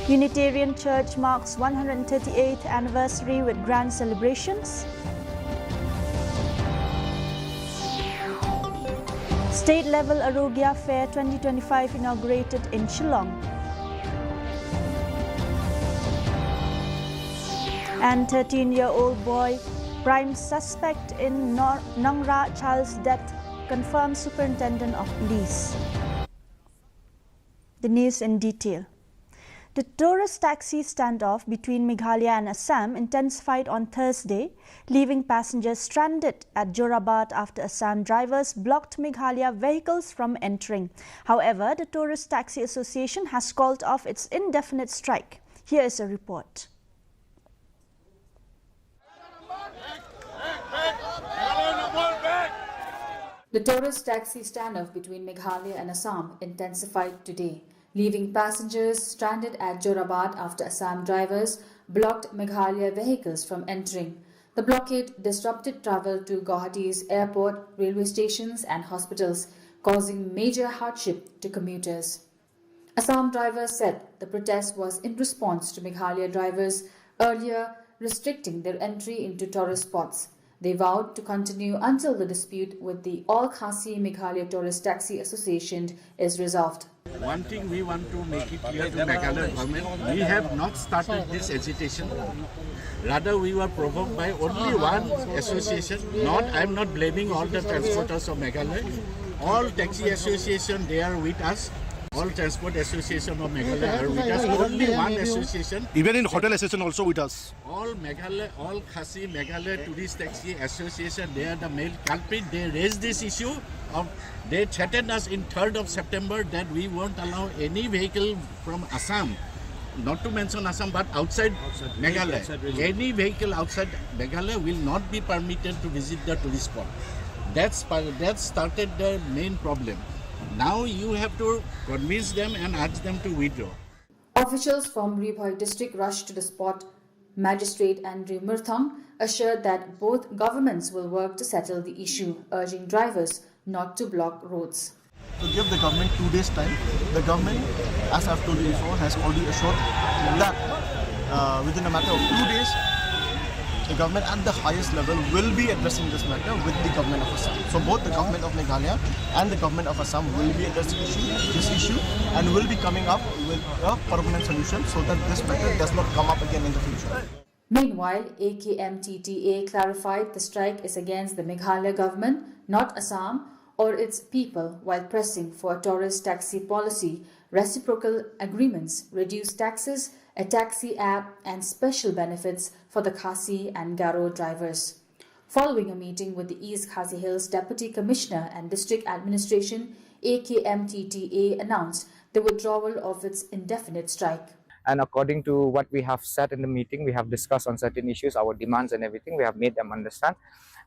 Unitarian Church marks 138th anniversary with grand celebrations. State-level Arogya Fair 2025 inaugurated in Shillong. And 13-year-old boy, prime suspect in Nongra child's death, confirmed Superintendent of Police. The news in detail. The tourist taxi standoff between Meghalaya and Assam intensified on Thursday, leaving passengers stranded at Jorabad after Assam drivers blocked Meghalaya vehicles from entering. However, the Tourist Taxi Association has called off its indefinite strike. Here is a report. The tourist taxi standoff between Meghalaya and Assam intensified today, leaving passengers stranded at Jorabad after Assam drivers blocked Meghalaya vehicles from entering. The blockade disrupted travel to Guwahati's airport, railway stations and hospitals, causing major hardship to commuters. Assam drivers said the protest was in response to Meghalaya drivers earlier restricting their entry into tourist spots. They vowed to continue until the dispute with the All Khasi Meghalaya Tourist Taxi Association is resolved. One thing we want to make it clear to Meghalaya government, we have not started this agitation. Rather, we were provoked by only one association. I am not blaming all the transporters of Meghalaya. All taxi association, they are with us. All transport association of Meghalaya are with us. Only one association. Even in hotel association also with us. All Khasi Meghalaya Tourist Taxi Association, they are the main culprit. They raised this issue. They threatened us in 3rd of September that we won't allow any vehicle from Assam, not to mention Assam, but outside Meghalaya. Any vehicle outside Meghalaya will not be permitted to visit the tourist spot. That started the main problem. Now you have to convince them and ask them to withdraw. Officials from Ribhoi district rushed to the spot. Magistrate Andrew Murthong assured that both governments will work to settle the issue, urging drivers not to block roads. To give the government 2 days time, the government, as I've told you before, has already assured that within a matter of 2 days, the government at the highest level will be addressing this matter with the government of Assam. So both the government of Meghalaya and the government of Assam will be addressing this issue and will be coming up with a permanent solution so that this matter does not come up again in the future. Meanwhile, AKMTTA clarified the strike is against the Meghalaya government, not Assam or its people, while pressing for a tourist taxi policy, reciprocal agreements, reduced taxes, a taxi app and special benefits for the Khasi and Garo drivers. Following a meeting with the East Khasi Hills Deputy Commissioner and District Administration, AKMTTA announced the withdrawal of its indefinite strike. And according to what we have said in the meeting, we have discussed on certain issues, our demands and everything. We have made them understand,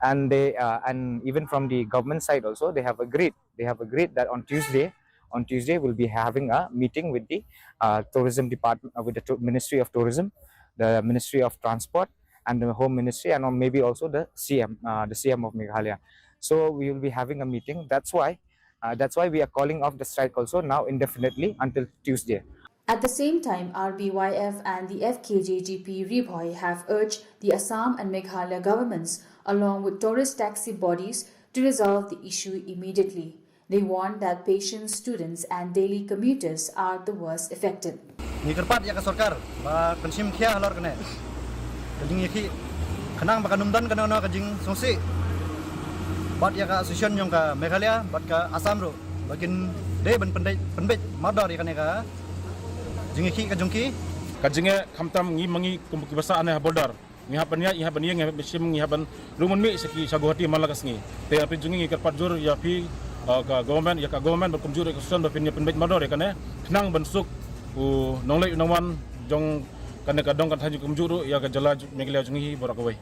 and they and even from the government side also, they have agreed. They have agreed that on Tuesday we'll be having a meeting with the tourism department, with the Ministry of Tourism, the Ministry of Transport, and the Home Ministry, and maybe also the CM of Meghalaya. So we will be having a meeting. That's why we are calling off the strike also now indefinitely until Tuesday. At the same time, RBYF and the FKJGP Ribhoi have urged the Assam and Meghalaya governments, along with tourist taxi bodies, to resolve the issue immediately. They warn that patients, students and daily commuters are the worst affected. Nikerpat ya ka sarkar ba konsim khia halor kene. Kajing yaki khanang ba kanumdan kana kajing songsi. Bat ya ka association yang ka Meghalaya bat ka Assam ro. Bakin de ban penbet mador ya kene ka. Jingiki kajungki kajinge kamtam ngi mangi kumbasa ane border ngihapania ngihapan ngihapan rumun mi seki saguhati malakas ngi te api jungi ngi kerpat jur ya pi ka government berkumjur ke susun berpindah penbet mador ya kane nang bensuk nonglei nawan jong kane kadong kan haju kumjuru ya ka jala Meghalaya jungi borakawai.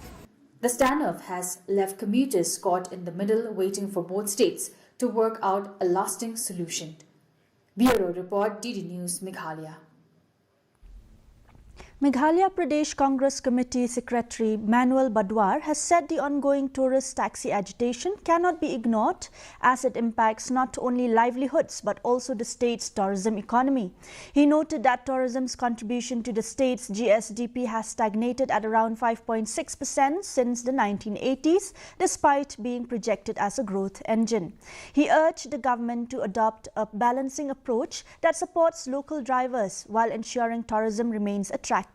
The standoff has left commuters caught in the middle waiting for both states to work out a lasting solution. Bureau Report, DD News, Meghalaya. Meghalaya Pradesh Congress Committee Secretary Manuel Badwar has said the ongoing tourist taxi agitation cannot be ignored as it impacts not only livelihoods but also the state's tourism economy. He noted that tourism's contribution to the state's GSDP has stagnated at around 5.6% since the 1980s, despite being projected as a growth engine. He urged the government to adopt a balancing approach that supports local drivers while ensuring tourism remains attractive,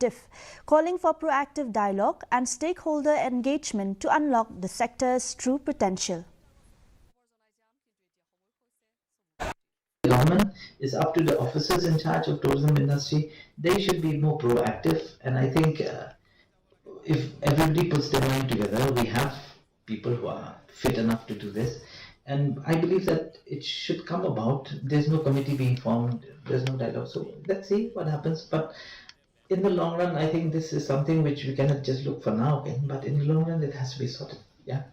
calling for proactive dialogue and stakeholder engagement to unlock the sector's true potential. The government is up to the officers in charge of tourism industry. They should be more proactive, and I think if everybody puts their mind together, we have people who are fit enough to do this, and I believe that it should come about. There's no committee being formed, there's no dialogue, so let's see what happens. But in the long run, I think this is something which we cannot just look for now, but in the long run it has to be sorted. Yeah.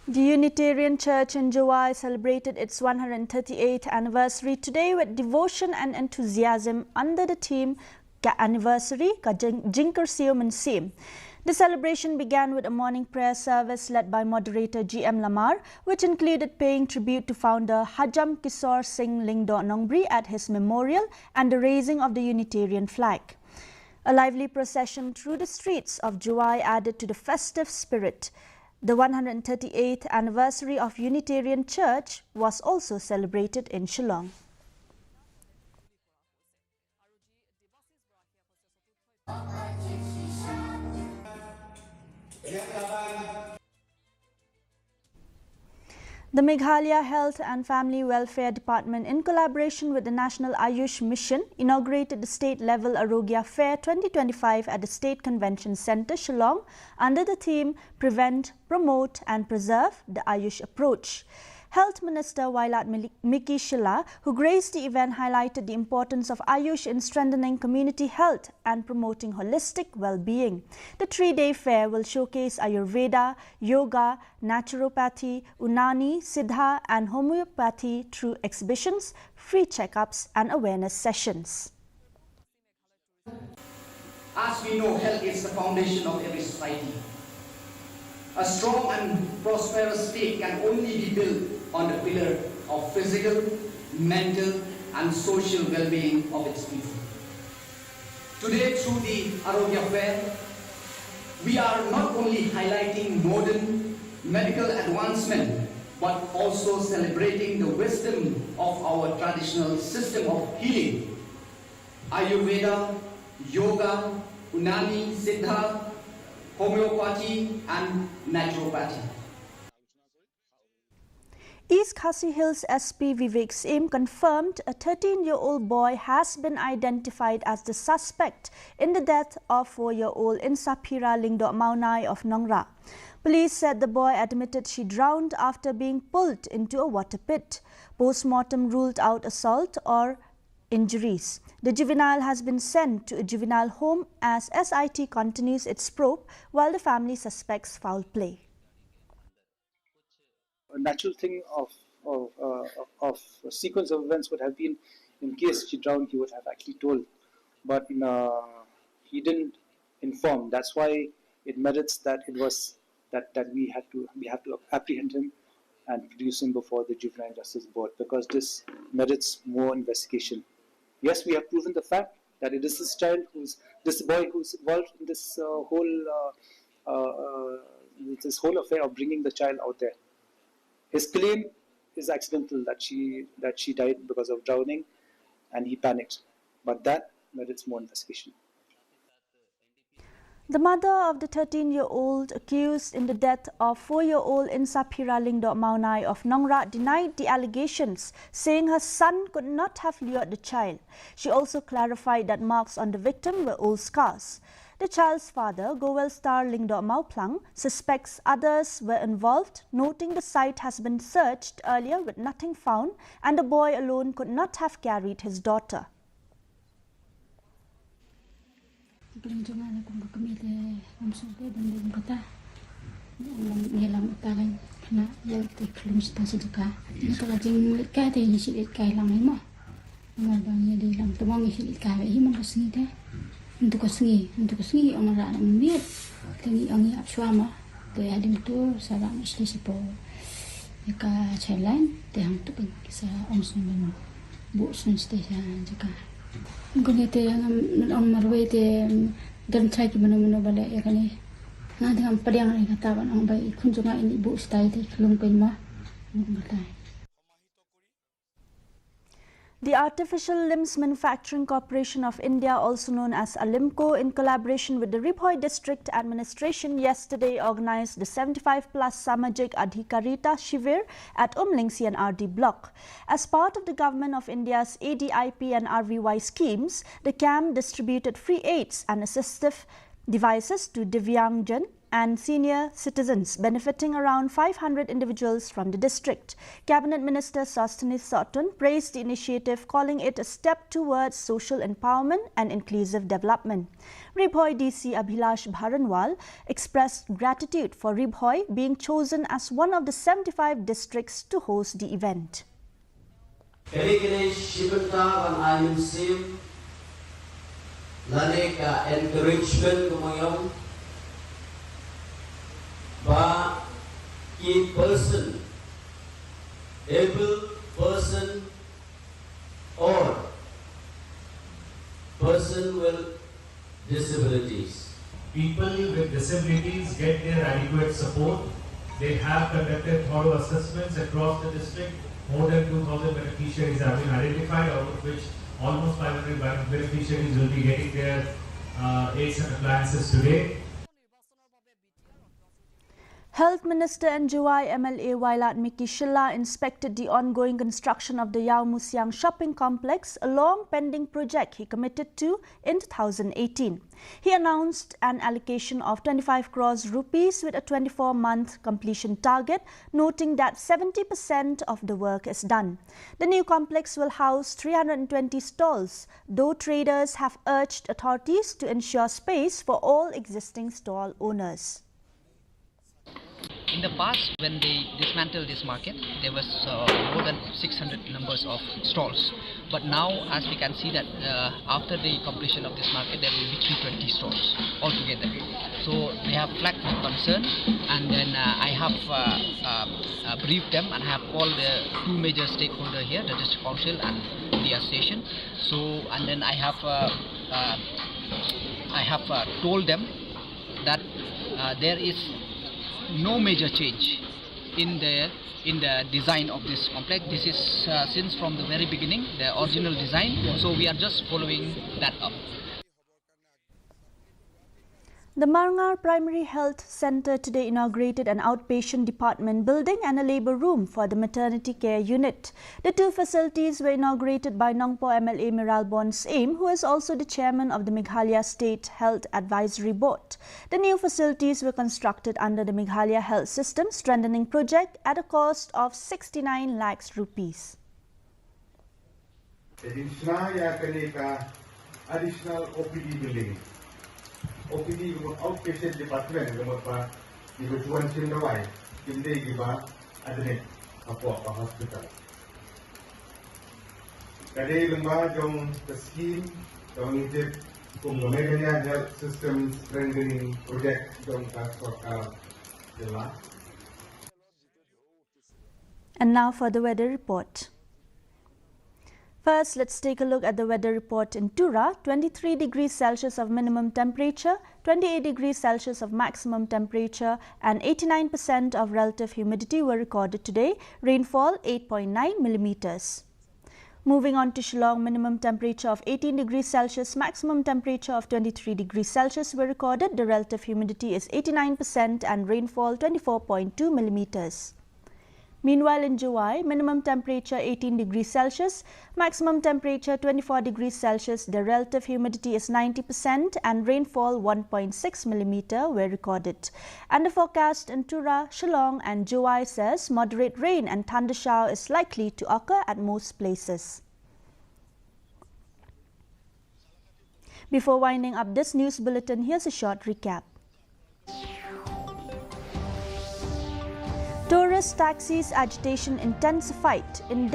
The Unitarian Church in Juwai celebrated its 138th anniversary today with devotion and enthusiasm under the theme Ka Anniversary Ka Jinkar Siyo Mansim. The celebration began with a morning prayer service led by moderator G.M. Lamar, which included paying tribute to founder Hajam Kishore Singh Lingdo Nongbri at his memorial and the raising of the Unitarian flag. A lively procession through the streets of Juwai added to the festive spirit. The 138th anniversary of Unitarian Church was also celebrated in Shillong. The Meghalaya Health and Family Welfare Department, in collaboration with the National Ayush Mission, inaugurated the state-level Arogya Fair 2025 at the State Convention Centre, Shillong, under the theme Prevent, Promote and Preserve the Ayush Approach. Health Minister Wailat Miki Shila, who graced the event, highlighted the importance of Ayush in strengthening community health and promoting holistic well-being. The three-day fair will showcase Ayurveda, yoga, naturopathy, Unani, Siddha and homeopathy through exhibitions, free checkups and awareness sessions. As we know, health is the foundation of every society. A strong and prosperous state can only be built on the pillar of physical, mental and social well-being of its people. Today, through the Arogya Fair, we are not only highlighting modern medical advancement, but also celebrating the wisdom of our traditional system of healing. Ayurveda, yoga, Unani, Siddha, homeopathy and naturopathy. East Khasi Hills SP Vivek Sim confirmed a 13-year-old boy has been identified as the suspect in the death of 4-year-old Insapira Lingdo Maunai of Nongra. Police said the boy admitted she drowned after being pulled into a water pit. Post-mortem ruled out assault or injuries. The juvenile has been sent to a juvenile home as SIT continues its probe while the family suspects foul play. A natural thing of a sequence of events would have been, in case she drowned, he would have actually told, but he didn't inform. That's why it merits that it was that we have to apprehend him and produce him before the Juvenile Justice Board, because this merits more investigation. Yes, we have proven the fact that it is this boy who's involved in this whole affair of bringing the child out there. His claim is accidental, that she died because of drowning and he panicked, but that merits more investigation. The mother of the 13-year-old accused in the death of 4-year-old Insapira Lingdo Maunai of Nongra denied the allegations, saying her son could not have lured the child. She also clarified that marks on the victim were old scars. The child's father, Gowel Star Lingdo Mauplang, suspects others were involved, noting the site has been searched earlier with nothing found and the boy alone could not have carried his daughter. untuk kesengi orang rak membiat tengi angi apsuama te adim tu sarang isli sipo ka chailan te hang tu sa omsun bu sun station jaka ngone te on marwe te dan chai ki mano bala ya kani na dengan padiang ni kata ban ang bai kunjunga ini bu stai te klung pen ma ngatai. The Artificial Limbs Manufacturing Corporation of India, also known as Alimco, in collaboration with the Ribhoi District Administration, yesterday organized the 75-plus Samajik Adhikarita Shivir at Umling CNRD block. As part of the Government of India's ADIP and RVY schemes, the camp distributed free aids and assistive devices to Divyangjan and senior citizens, benefiting around 500 individuals from the district. Cabinet Minister Sostini Sotun praised the initiative, calling it a step towards social empowerment and inclusive development. Ribhoi DC Abhilash Bharanwal expressed gratitude for Ribhoi being chosen as one of the 75 districts to host the event. Ba key person, able person or person with disabilities. People with disabilities get their adequate support. They have conducted thorough assessments across the district. More than 2,000 beneficiaries have been identified, out of which almost 500 beneficiaries will be getting their aids and appliances today. Health Minister and Juwai MLA Wailat Miki Shilla inspected the ongoing construction of the Yau Musyang shopping complex, a long pending project he committed to in 2018. He announced an allocation of 25 crores rupees with a 24-month completion target, noting that 70% of the work is done. The new complex will house 320 stalls, though traders have urged authorities to ensure space for all existing stall owners. In the past, when they dismantled this market, there was more than 600 numbers of stalls. But now, as we can see that after the completion of this market, there will be 320 stalls altogether. So they have flagged the concern, and then I have briefed them, and I have called the two major stakeholders here, the district council and the association. So, and then I have told them that there is no major change in the design of this complex. This is since from the very beginning, the original design, so we are just following that up. The Marngar Primary Health Centre today inaugurated an outpatient department building and a labour room for the maternity care unit. The two facilities were inaugurated by Nongpo MLA Miralbon Aim, who is also the chairman of the Meghalaya State Health Advisory Board. The new facilities were constructed under the Meghalaya Health System Strengthening Project at a cost of 69 lakhs rupees. Additional OPD building. OPD outpatient department gamot di Tuan Cindrawai kinde giba adne apa hospital. Kadai lemba jong scheme jong itu Meghalaya Health System Strengthening Project jong Sarkar Jela. And now for the weather report. First, let's take a look at the weather report in Tura. 23 degrees Celsius of minimum temperature, 28 degrees Celsius of maximum temperature and 89% of relative humidity were recorded today. Rainfall 8.9 millimeters. Moving on to Shillong, minimum temperature of 18 degrees Celsius, maximum temperature of 23 degrees Celsius were recorded. The relative humidity is 89% and rainfall 24.2 millimeters. Meanwhile, in Juwai, minimum temperature 18 degrees Celsius, maximum temperature 24 degrees Celsius, the relative humidity is 90% and rainfall 1.6 millimeter were recorded. And the forecast in Tura, Shillong and Juwai says moderate rain and thunder shower is likely to occur at most places. Before winding up this news bulletin, here's a short recap. Tourist taxis agitation intensified in